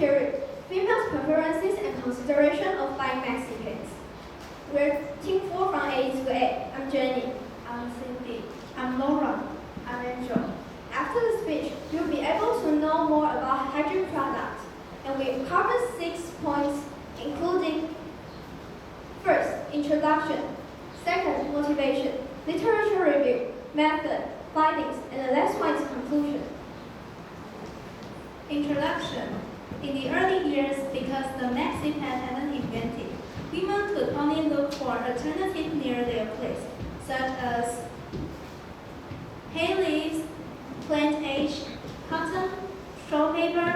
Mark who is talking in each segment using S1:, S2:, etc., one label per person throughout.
S1: period, females' preferences and consideration of buying Maxi pants. We're Team 4 from A to A. I'm Jenny.
S2: I'm Cindy. I'm Laura.
S3: I'm Angel.
S1: After the speech, you'll be able to know more about hygiene products, and we cover 6 points, including: first, introduction; second, motivation; literature review; method; findings; and the last one is conclusion.
S2: Introduction. In the early years, because the Maxi pad hadn't invented, women could only look for alternatives near their place, such as hay leaves, plant ash, cotton, straw paper,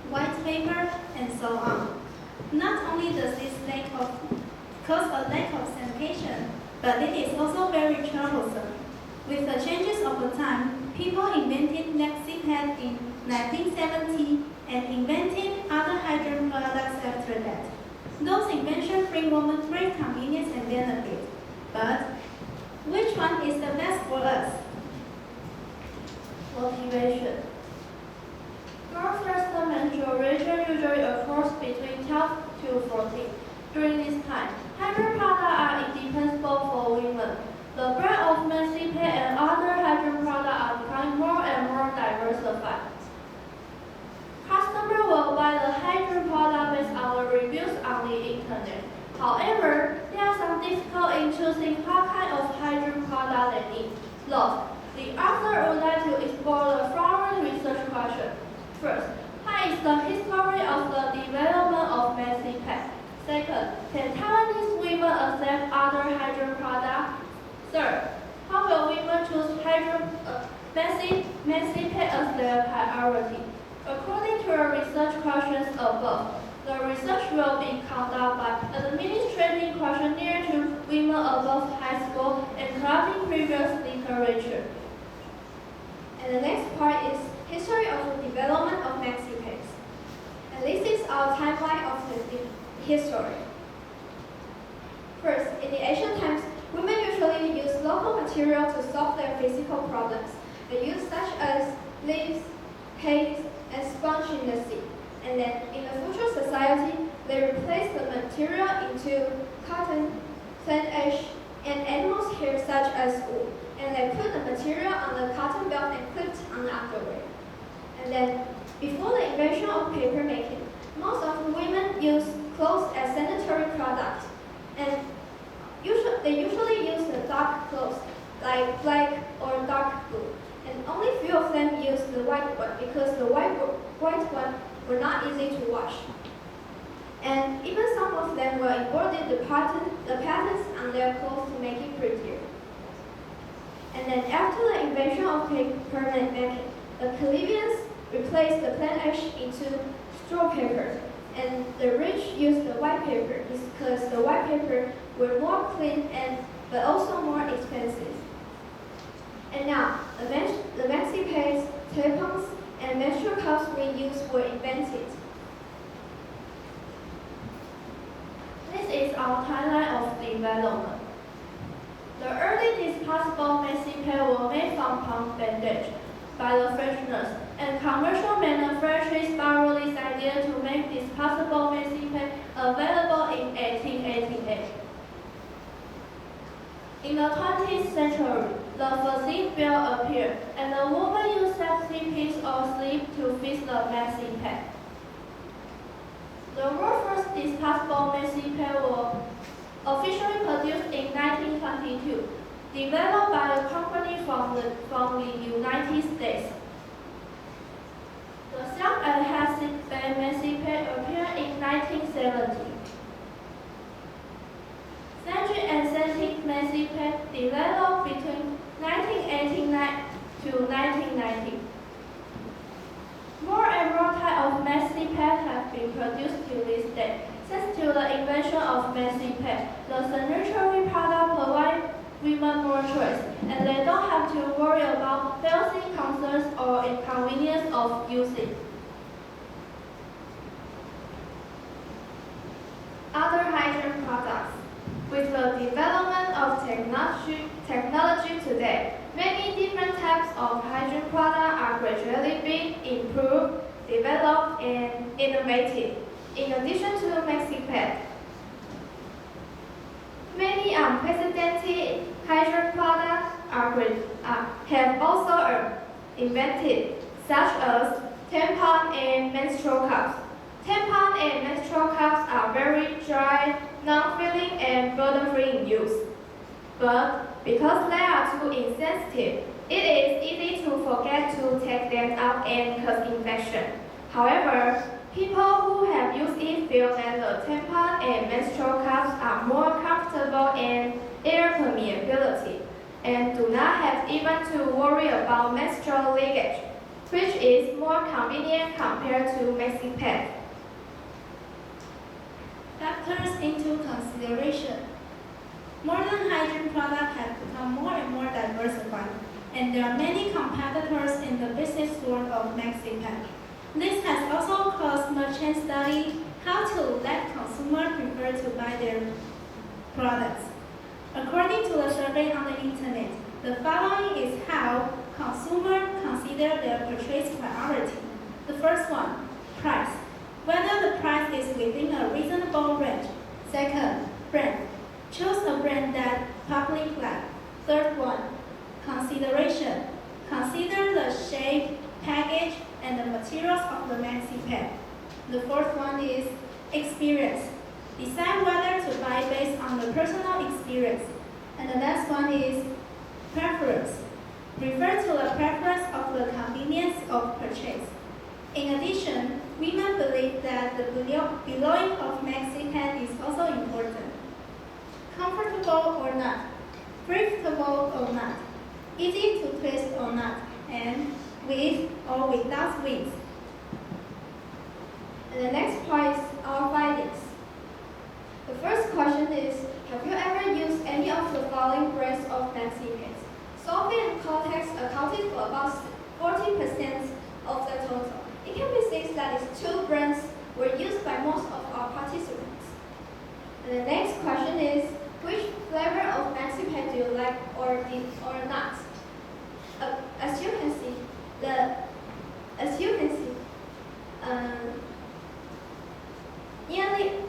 S2: white paper, and so on. Not only does this cause a lack of sanitation, but it is also very troublesome. With the changes over time, people invented Maxi pad in 1970 and invented other hygiene products after that. Those inventions bring women great convenience and benefit. But which one is the best for us?
S3: Motivation. Girls' first menstruation usually occurs between 12 to 14. During this time, hygiene products are indispensable for women. The brand of Maxi pad and other hygiene products are becoming more and more diversified. Customers will buy the hygiene product based on the reviews on the internet. However, there are some difficulty in choosing what kind of hygiene product they need. Thus, the author would like to explore the following research questions. First, what is the history of the development of Maxi pad? Second, can Taiwanese women accept other hygiene products? Third, how will women choose Maxi pad as their priority? According to the research questions above, the research will be conducted by administrating questionnaire to women above high school and collecting previous literature.
S1: And the next part is history of the development of Maxi pads. And this is our timeline of the history. First, in the ancient times, women usually used local material to solve their physical problems. They used such as leaves, hay, and sponge in the sea. And then, in the future society, they replaced the material into cotton, plant ash, and animals' hair such as wool. And they put the material on the cotton belt and clipped on the underwear. And then, before the invention of paper making, most of the women used clothes as sanitary products. And they usually use the dark clothes, like black or dark blue. And only few of them use the white one because the white one were not easy to wash. And even some of them were embroidered the patterns on their clothes to make it prettier. And then after the invention of permanent making, the Peruvians replaced the plant ash into straw paper. And the rich used the white paper because the white paper were more clean but also more expensive. And now, the Maxi pads, tampons, and menstrual cups we use were invented.
S3: This is our timeline of development. The early disposable Maxi pads were made from pump bandage by the French nurse, and commercial manufacturers borrowed this idea to make disposable Maxi pads available in 1888. In the 20th century, the physique belt appeared, and the woman used safety pins or sleeves to fix the Maxi pad. The world's first disposable Maxi pad was officially produced in 1922, developed by a company from the United States. The self-adhesive band Maxi pad appeared in 1970. Sandwich and scented Maxi pad developed between 1989 to 1990. More and more types of Maxi pad have been produced to this day. Thanks to the invention of Maxi pad, the sanitary product provides women more choice, and they don't have to worry about health concerns or inconvenience of using. Other hygiene products. With the development of technology today, many different types of hygiene products are gradually being improved, developed, and innovated, in addition to Maxi pad. Many unprecedented hygiene products have also invented, such as tampon and menstrual cups. Tampon and menstrual cups are very dry, non-filling, and burden-free in use. But because they are too insensitive, it is easy to forget to take them out and cause infection. However, people who have used it feel that the tampon and menstrual cups are more comfortable and air permeability, and do not have even to worry about menstrual leakage, which is more convenient compared to Maxi pad.
S2: Factors into consideration. Modern hygiene products have become more and more diversified, and there are many competitors in the business world of Maxi pad. This has also caused merchants study how to let consumers prefer to buy their products. According to a survey on the internet, the following is how consumers consider their purchase priority. The first one, price. Whether the price is within a reasonable range. Second, brand. Choose a brand that public like. Third one, consideration. Consider the shape, package, and the materials of the Maxi pad. The fourth one is experience. Decide whether to buy based on the personal experience. And the last one is preference. Refer to the preference of the convenience of purchase. In addition, women believe that the belonging of Maxi pad is also important. Comfortable or not, breathable or not, easy to twist or not, and with or without wings.
S1: And the next part is our findings. The first question is, have you ever used any of the following brands of Maxi pads? Sophie and Cortex accounted for about 40% of the total. It can be seen that these two brands were used by most of our participants. And the next question is, which flavor of Maxi pad do you like or not? As you can see,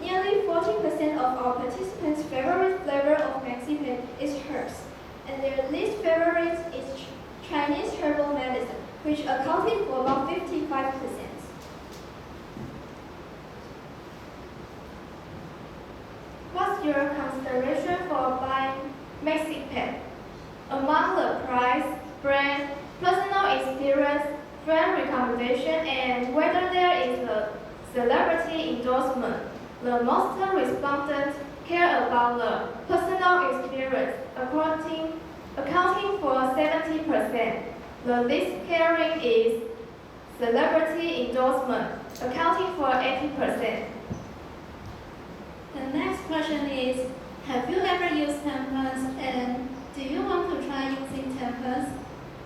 S1: nearly 40% of our participants' favorite flavor of Maxi pad is herbs, and their least favorite is Chinese herbal medicine, which accounted for about 55%. What's your consideration for buying Maxi pad? Among the price, brand, personal experience, friend recommendation, and whether there is a celebrity endorsement, the most respondents care about the personal experience, accounting for 70%. The least caring is celebrity endorsement, accounting for 80%.
S2: The next question is, have you ever used tampons and do you want to try using tampons?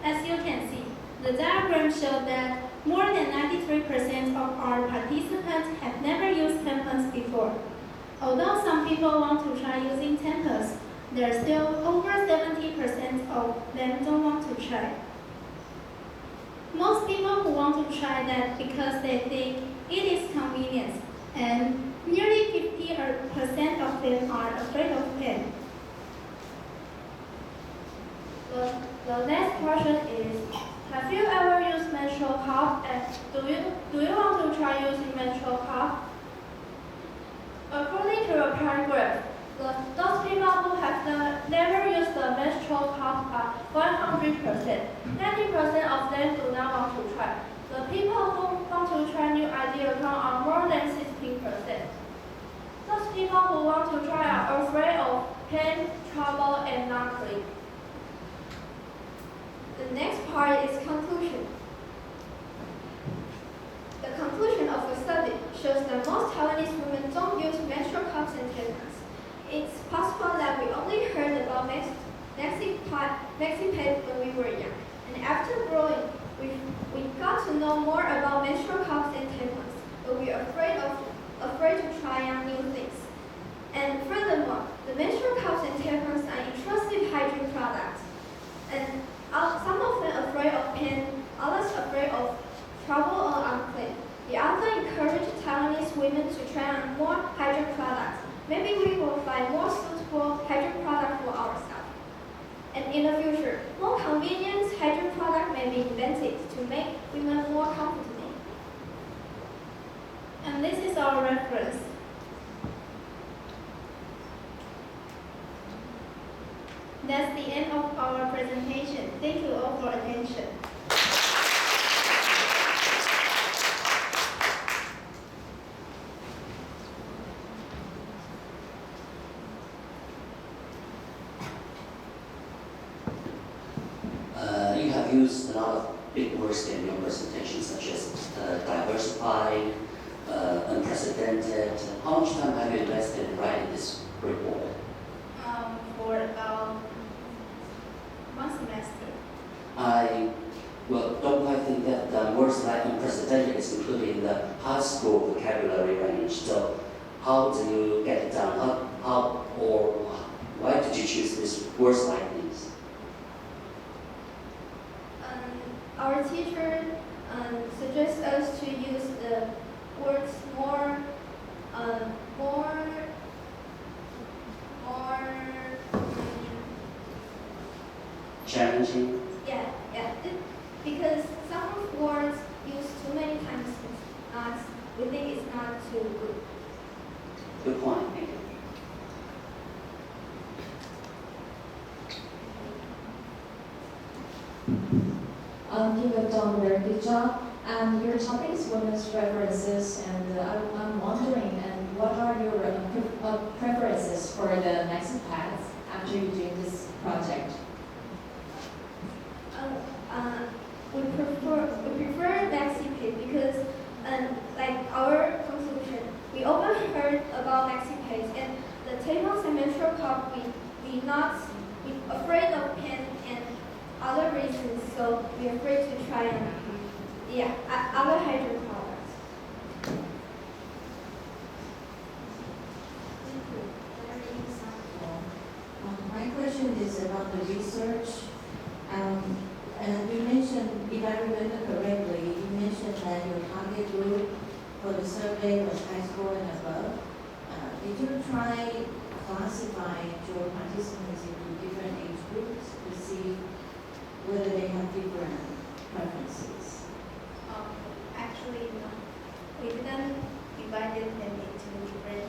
S2: As you can see, the diagram shows that more than 93% of our participants have never used tampons before. Although some people want to try using tampons, there are still over 70% of them don't want to try. Most people who want to try that because they think it is convenient, and nearly 50% of them are afraid of pain.
S3: The next question is, have you ever used menstrual cup, and do you want to try using menstrual cup? According to a paragraph, those people who have never used the menstrual cup are 100%. 90% of them do not want to try. The people who want to try new idea account are more than 60%. Those people who want to try are afraid of pain, trouble, and not clean. The next part is conclusion. The conclusion of the study shows that most Taiwanese women don't use menstrual cups and tampons. It's possible that we only heard about Maxi pad when we were young, and after growing, we got to know more about menstrual cups and tampons, but we are afraid to try on new things. And furthermore, the menstrual cups and tampons are intrusive hygiene products, and some of them afraid of pain, others afraid of trouble or unclean.
S1: women to try on more hydrogen products. Maybe we will find more suitable hydrogen products for ourselves. And in the future, more convenient hydrogen products may be invented to make women more comfortable.
S2: And this is our reference. That's the end of our presentation. Thank you all for attention.
S4: You have used a lot of big words in your presentation, such as diversified, unprecedented. How much time have you invested in writing this report?
S2: For about 1 semester.
S4: Don't I think that words like unprecedented is included in the high school vocabulary range? So how do you get it done? Why did you choose these words like these?
S1: Our teacher suggests us to use the words more
S4: Challenging?
S1: yeah. Because some words used too many times we think it's not too good.
S4: Good point. Thank you.
S5: You have done a very good job. And your topic is women's references, and I'm wondering, and what are your preferences for the Maxi pads after you do this project?
S1: We prefer Maxi Pay because, like our conclusion, we often heard about Maxi Pays and the tables and menstrual cup. We afraid of pen and other reasons, so we're afraid to try other hydrogen products.
S6: My question is about the research. And you mentioned, if I remember correctly, you mentioned that your target group for the survey was high school and above. Did you try classifying your participants into different age groups to see whether they have different preferences?
S2: Actually, no. We didn't divide them into different